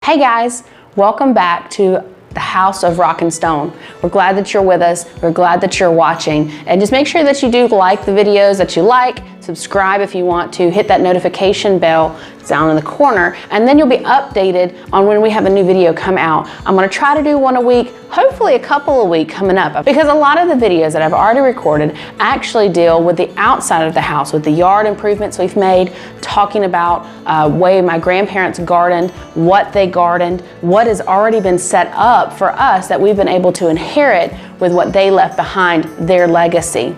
Hey guys, welcome back to the House of Rock and Stone. We're glad that you're with us. We're glad that you're watching. And just make sure that you do like the videos that you like, subscribe if you want to, hit that notification bell down in the corner, and then you'll be updated on when we have a new video come out. I'm gonna try to do one a week, hopefully a couple a week coming up, because a lot of the videos that I've already recorded actually deal with the outside of the house, with the yard improvements we've made, talking about way my grandparents gardened, what they gardened, what has already been set up for us that we've been able to inherit with what they left behind, their legacy.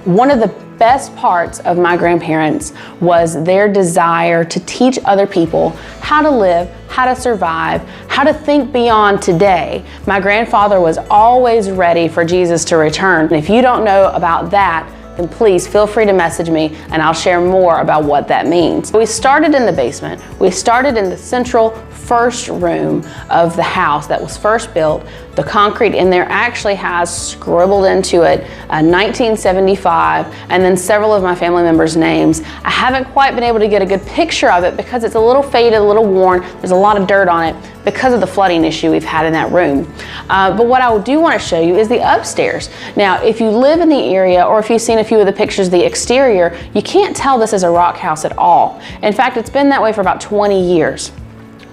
One of the best parts of my grandparents was their desire to teach other people how to live, how to survive, how to think beyond today. My grandfather was always ready for Jesus to return. And if you don't know about that, then please feel free to message me and I'll share more about what that means. We started in the basement. We started in the central first room of the house that was first built. The concrete in there actually has scribbled into it 1975 and then several of my family members' names. I haven't quite been able to get a good picture of it because it's a little faded, a little worn. There's a lot of dirt on it because of the flooding issue we've had in that room. But what I do want to show you is the upstairs. Now, if you live in the area or if you've seen a few of the pictures of the exterior, you can't tell this is a rock house at all. In fact, it's been that way for about 20 years.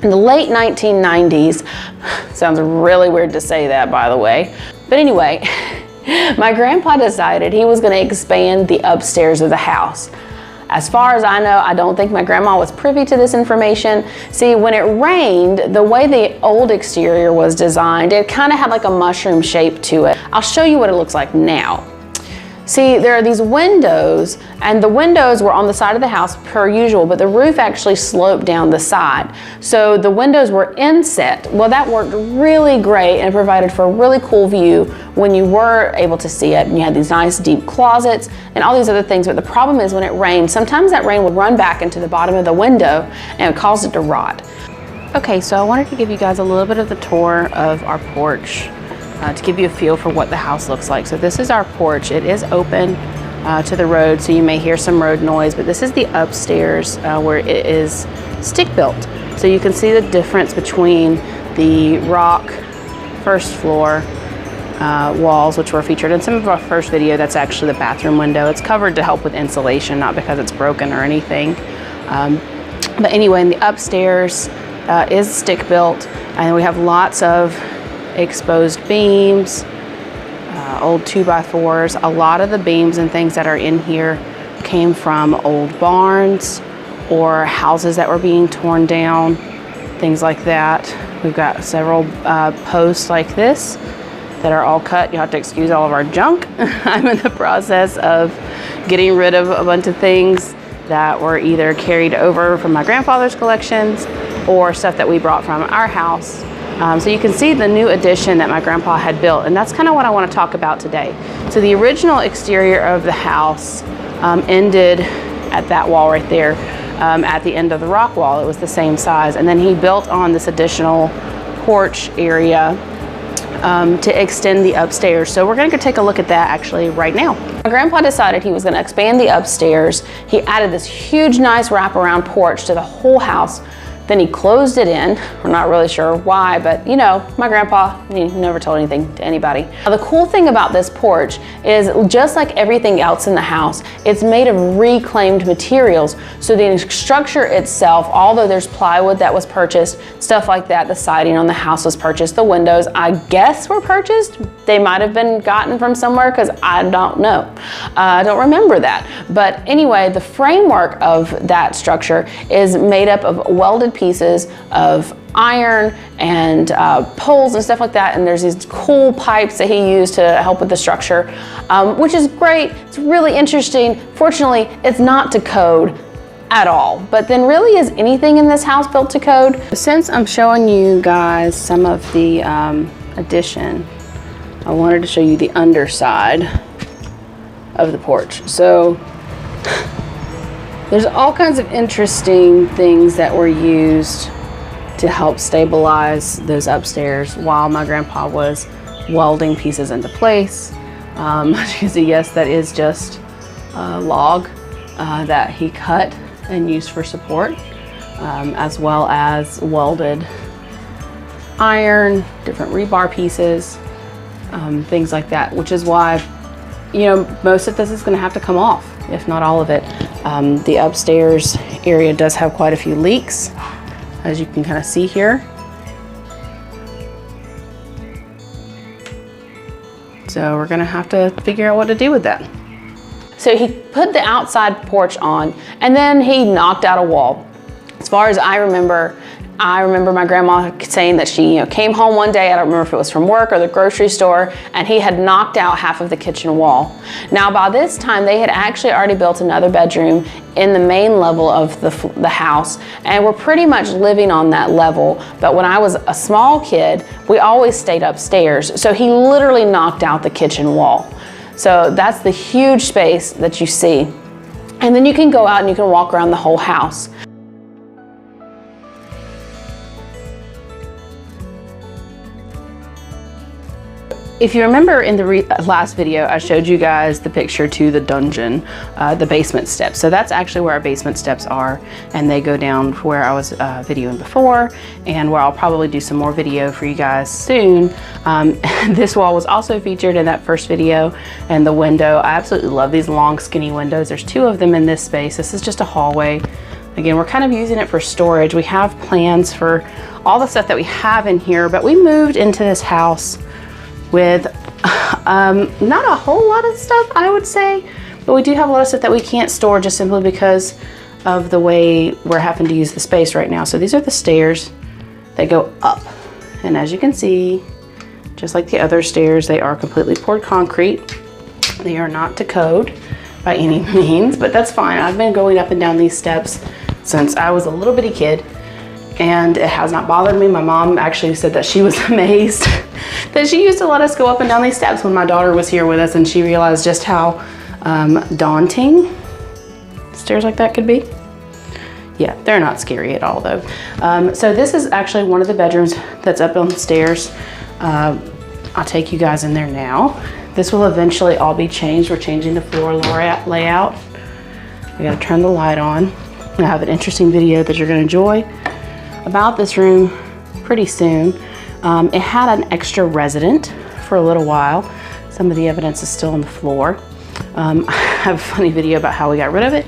In the late 1990s, sounds really weird to say that, by the way, but anyway, my grandpa decided he was going to expand the upstairs of the house. As far as I know, I don't think my grandma was privy to this information. See, when it rained, the way the old exterior was designed, it kind of had like a mushroom shape to it. I'll show you what it looks like now. See, there are these windows, and the windows were on the side of the house per usual, but the roof actually sloped down the side. So the windows were inset. Well, that worked really great and provided for a really cool view when you were able to see it. And you had these nice deep closets and all these other things. But the problem is when it rained, sometimes that rain would run back into the bottom of the window and it caused it to rot. Okay, so I wanted to give you guys a little bit of the tour of our porch. To give you a feel for what the house looks like. So this is our porch. It is open to the road, so you may hear some road noise, but this is the upstairs where it is stick built. So you can see the difference between the rock first floor walls, which were featured in some of our first video. That's actually the bathroom window. It's covered to help with insulation, not because it's broken or anything. But anyway, in the upstairs is stick built, and we have lots of exposed beams, old 2x4s. A lot of the beams and things that are in here came from old barns or houses that were being torn down, things like that. We've got several posts like this that are all cut. You have to excuse all of our junk. I'm in the process of getting rid of a bunch of things that were either carried over from my grandfather's collections or stuff that we brought from our house. So you can see the new addition that my grandpa had built, and that's kind of what I want to talk about today. So the original exterior of the house ended at that wall right there, at the end of the rock wall. It was the same size, and then he built on this additional porch area to extend the upstairs. So we're going to go take a look at that actually right now. My grandpa decided he was going to expand the upstairs. He added this huge, nice wraparound porch to the whole house. Then he closed it in. We're not really sure why, but you know, my grandpa, he never told anything to anybody. Now, the cool thing about this porch is just like everything else in the house, it's made of reclaimed materials. So the structure itself, although there's plywood that was purchased, stuff like that, the siding on the house was purchased, the windows, I guess were purchased. They might have been gotten from somewhere because I don't know. I don't remember that. But anyway, the framework of that structure is made up of welded pieces of iron and poles and stuff like that, and there's these cool pipes that he used to help with the structure, which is great. It's really interesting. Fortunately, it's not to code at all, but then really is anything in this house built to code? Since I'm showing you guys some of the addition, I wanted to show you the underside of the porch. So there's all kinds of interesting things that were used to help stabilize those upstairs while my grandpa was welding pieces into place. As you can see, yes, that is just a log that he cut and used for support. as well as welded iron, different rebar pieces, things like that, which is why, you know, most of this is going to have to come off, if not all of it. The upstairs area does have quite a few leaks, as you can kind of see here. So we're going to have to figure out what to do with that. So he put the outside porch on, and then he knocked out a wall. As far as I remember my grandma saying that she, you know, came home one day, I don't remember if it was from work or the grocery store, and he had knocked out half of the kitchen wall. Now by this time they had actually already built another bedroom in the main level of the house, and we're pretty much living on that level. But when I was a small kid, we always stayed upstairs. So he literally knocked out the kitchen wall. So that's the huge space that you see. And then you can go out and you can walk around the whole house. If you remember in the last video, I showed you guys the picture to the dungeon, the basement steps. So that's actually where our basement steps are, and they go down where I was videoing before, and where I'll probably do some more video for you guys soon. This wall was also featured in that first video, and the window. I absolutely love these long, skinny windows. There's 2 of them in this space. This is just a hallway. Again, we're kind of using it for storage. We have plans for all the stuff that we have in here, but we moved into this house with not a whole lot of stuff, I would say, but we do have a lot of stuff that we can't store just simply because of the way we're having to use the space right now. So these are the stairs that go up, and as you can see, just like the other stairs, they are completely poured concrete. They are not to code by any means, but that's fine. I've been going up and down these steps since I was a little bitty kid, and it has not bothered me. My mom actually said that she was amazed that she used to let us go up and down these steps when my daughter was here with us, and she realized just how daunting stairs like that could be. Yeah, they're not scary at all though. So this is actually one of the bedrooms that's up on the stairs. I'll take you guys in there now. This will eventually all be changed. We're changing the floor layout. We gotta turn the light on. I have an interesting video that you're gonna enjoy about this room pretty soon. It had an extra resident for a little while. Some of the evidence is still on the floor. I have a funny video about how we got rid of it,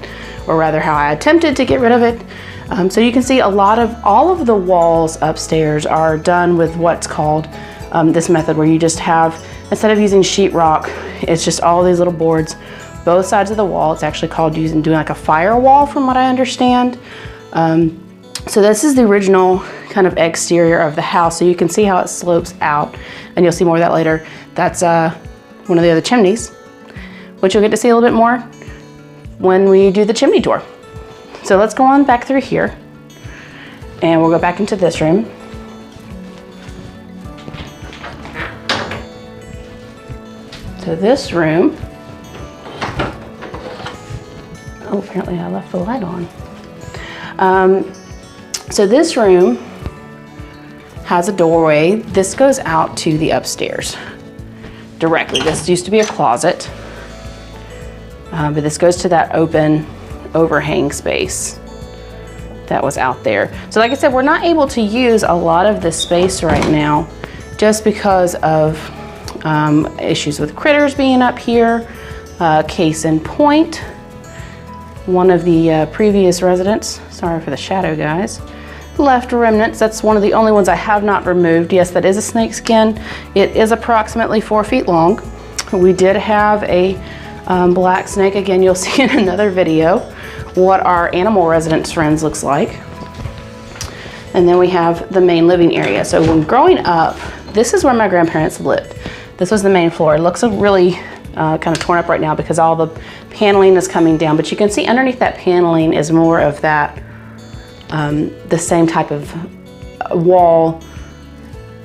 or rather how I attempted to get rid of it. So you can see all of the walls upstairs are done with what's called this method, where you just have, instead of using sheetrock, it's just all these little boards, both sides of the wall. It's actually called doing like a firewall from what I understand. So this is the original kind of exterior of the house. So you can see how it slopes out, and you'll see more of that later. That's one of the other chimneys, which you'll get to see a little bit more when we do the chimney tour. So let's go on back through here, and we'll go back into this room. So this room, oh, apparently I left the light on. So this room has a doorway. This goes out to the upstairs directly. This used to be a closet, but this goes to that open overhang space that was out there. So like I said, we're not able to use a lot of this space right now just because of issues with critters being up here. Case in point, one of the previous residents, sorry for the shadow guys, left remnants. That's one of the only ones I have not removed. Yes, that is a snake skin. It is approximately 4 feet long. We did have a black snake. Again, you'll see in another video what our animal residence friends looks like. And then we have the main living area. So when growing up, this is where my grandparents lived. This was the main floor. It looks really kind of torn up right now because all the paneling is coming down, but you can see underneath that paneling is more of that the same type of wall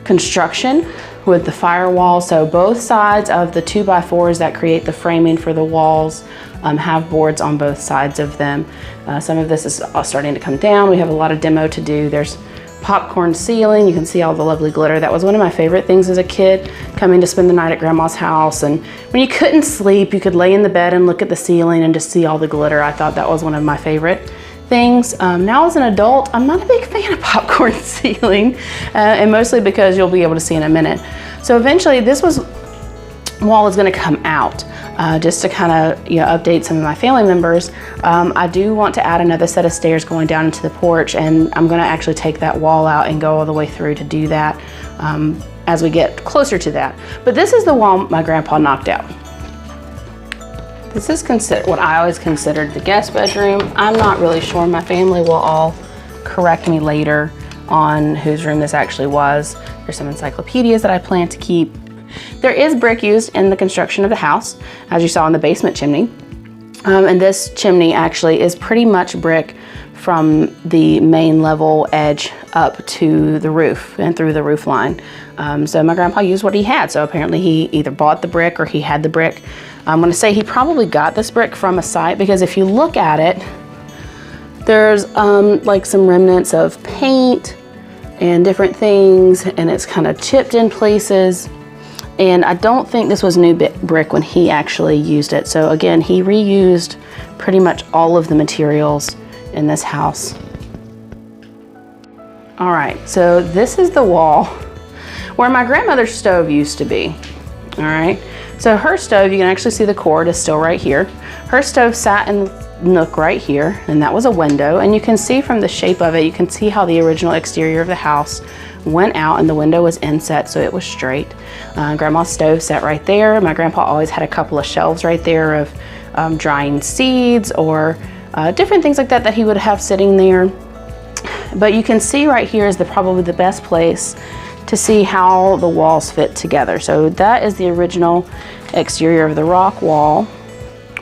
construction with the firewall. So both sides of the 2x4s that create the framing for the walls have boards on both sides of them. Some of this is starting to come down. We have a lot of demo to do. There's popcorn ceiling. You can see all the lovely glitter. That was one of my favorite things as a kid, coming to spend the night at grandma's house. And when you couldn't sleep, you could lay in the bed and look at the ceiling and just see all the glitter. I thought that was one of my favorite things. Now as an adult, I'm not a big fan of popcorn ceiling, and mostly because you'll be able to see in a minute. So eventually this wall is going to come out. Just to kind of update some of my family members, I do want to add another set of stairs going down into the porch, and I'm going to actually take that wall out and go all the way through to do that as we get closer to that. But this is the wall my grandpa knocked out. This is what I always considered the guest bedroom. I'm not really sure. My family will all correct me later on whose room this actually was. There's some encyclopedias that I plan to keep. There is brick used in the construction of the house, as you saw in the basement chimney. And this chimney actually is pretty much brick from the main level edge up to the roof and through the roof line. So my grandpa used what he had. So apparently he either bought the brick or he had the brick. I'm gonna say he probably got this brick from a site, because if you look at it, there's like some remnants of paint and different things, and it's kind of chipped in places. And I don't think this was new brick when he actually used it. So again, he reused pretty much all of the materials in this house. All right, so this is the wall where my grandmother's stove used to be. All right, so her stove, you can actually see the cord is still right here. Her stove sat in the nook right here, and that was a window. And you can see from the shape of it, you can see how the original exterior of the house went out, and the window was inset, so it was straight. Grandma's stove sat right there. My grandpa always had a couple of shelves right there of drying seeds or different things like that he would have sitting there. But you can see right here is probably the best place to see how the walls fit together. So that is the original exterior of the rock wall.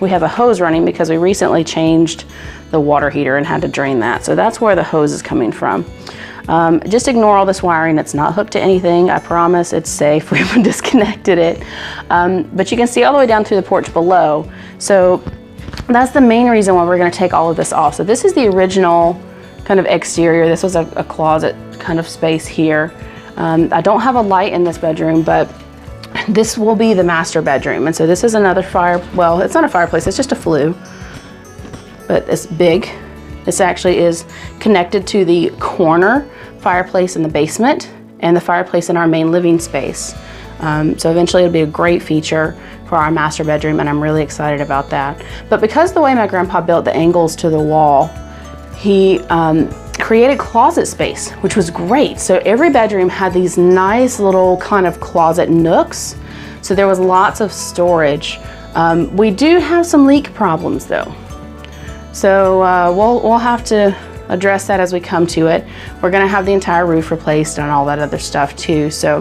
We have a hose running because we recently changed the water heater and had to drain that. So that's where the hose is coming from. Just ignore all this wiring. It's not hooked to anything. I promise it's safe. We haven't disconnected it. But you can see all the way down through the porch below. So that's the main reason why we're going to take all of this off. So this is the original kind of exterior. This was a closet kind of space here. I don't have a light in this bedroom, but this will be the master bedroom. And so this is another well, it's not a fireplace, it's just a flue, but it's big. This actually is connected to the corner fireplace in the basement and the fireplace in our main living space. So eventually it'll be a great feature for our master bedroom, and I'm really excited about that. But because the way my grandpa built the angles to the wall, he created closet space, which was great. So every bedroom had these nice little kind of closet nooks. So there was lots of storage. We do have some leak problems though. So we'll have to address that as we come to it. We're gonna have the entire roof replaced and all that other stuff too. So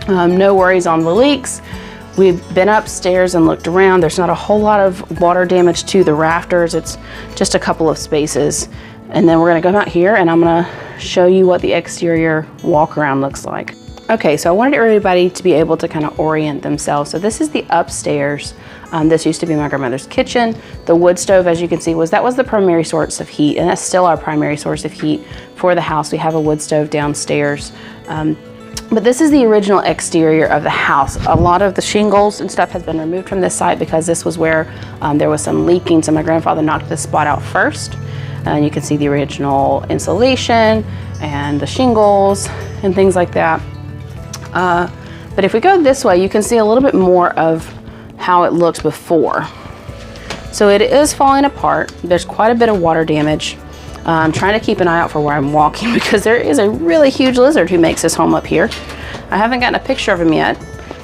no worries on the leaks. We've been upstairs and looked around. There's not a whole lot of water damage to the rafters. It's just a couple of spaces. And then we're gonna come out here and I'm gonna show you what the exterior walk around looks like. Okay, so I wanted everybody to be able to kind of orient themselves. So this is the upstairs. This used to be my grandmother's kitchen. The wood stove, as you can see, was the primary source of heat, and that's still our primary source of heat for the house. We have a wood stove downstairs. But this is the original exterior of the house. A lot of the shingles and stuff has been removed from this site because this was where there was some leaking. So my grandfather knocked this spot out first. And you can see the original insulation and the shingles and things like that. But if we go this way, you can see a little bit more of how it looks before. So it is falling apart. There's quite a bit of water damage. I'm trying to keep an eye out for where I'm walking because there is a really huge lizard who makes his home up here. I haven't gotten a picture of him yet,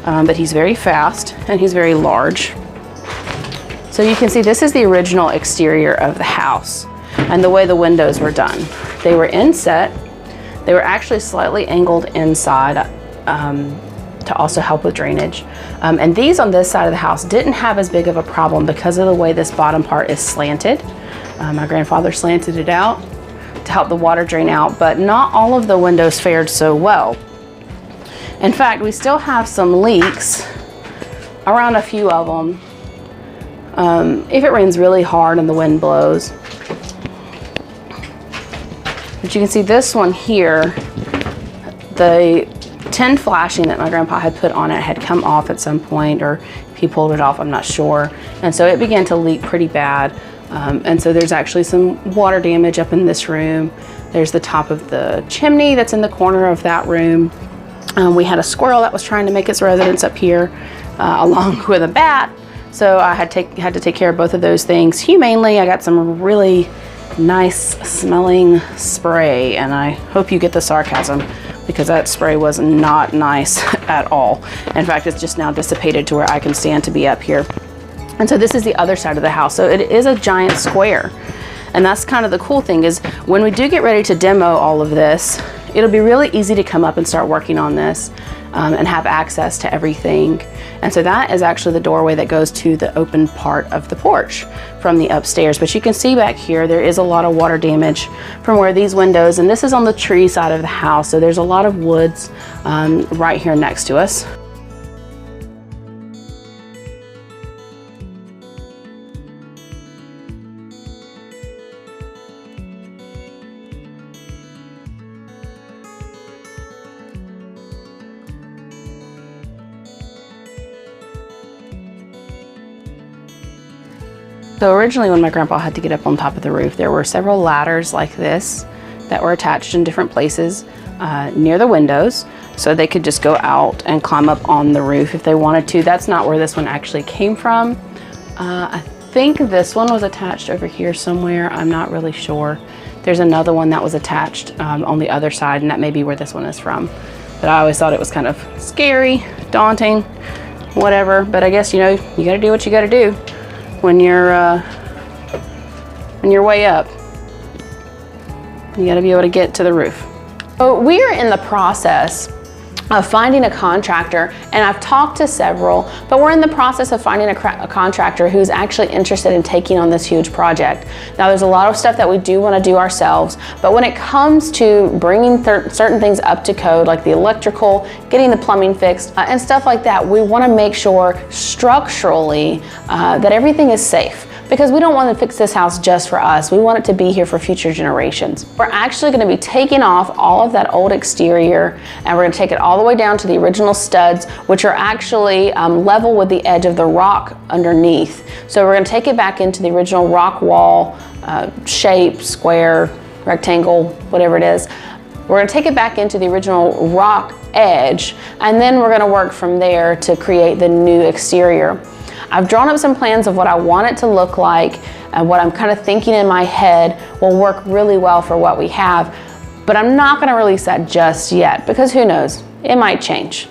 but he's very fast and he's very large. So you can see this is the original exterior of the house and the way the windows were done. They were inset. They were actually slightly angled inside to also help with drainage. And these on this side of the house didn't have as big of a problem because of the way this bottom part is slanted. My grandfather slanted it out to help the water drain out, but not all of the windows fared so well. In fact, we still have some leaks around a few of them. If it rains really hard and the wind blows. But you can see this one here, the tin flashing that my grandpa had put on it had come off at some point, or if he pulled it off, I'm not sure. And so it began to leak pretty bad. And so there's actually some water damage up in this room. There's the top of the chimney that's in the corner of that room. We had a squirrel that was trying to make its residence up here, along with a bat. So I had to take care of both of those things humanely. I got some really nice smelling spray, and I hope you get the sarcasm, because that spray was not nice at all. In fact, it's just now dissipated to where I can stand to be up here. And so this is the other side of the house. So it is a giant square. And that's kind of the cool thing, is when we do get ready to demo all of this, it'll be really easy to come up and start working on this and have access to everything. And so that is actually the doorway that goes to the open part of the porch from the upstairs. But you can see back here, there is a lot of water damage from where these windows, and this is on the tree side of the house. So there's a lot of woods right here next to us. So originally, when my grandpa had to get up on top of the roof, there were several ladders like this that were attached in different places near the windows, so they could just go out and climb up on the roof if they wanted to. That's not where this one actually came from. I think this one was attached over here somewhere. I'm not really sure. There's another one that was attached on the other side, and that may be where this one is from. But I always thought it was kind of scary, daunting, whatever. But I guess, you know, you gotta do what you gotta do when you're way up. You gotta be able to get to the roof. So we are in the process of finding a contractor, and I've talked to several, but we're in the process of finding a contractor who's actually interested in taking on this huge project. Now, there's a lot of stuff that we do want to do ourselves, but when it comes to bringing certain things up to code, like the electrical, getting the plumbing fixed, and stuff like that, we want to make sure structurally that everything is safe. Because we don't want to fix this house just for us. We want it to be here for future generations. We're actually going to be taking off all of that old exterior, and we're going to take it all the way down to the original studs, which are actually level with the edge of the rock underneath. So we're going to take it back into the original rock wall shape, square, rectangle, whatever it is. We're going to take it back into the original rock edge, and then we're going to work from there to create the new exterior. I've drawn up some plans of what I want it to look like, and what I'm kind of thinking in my head will work really well for what we have, but I'm not going to release that just yet, because who knows, it might change.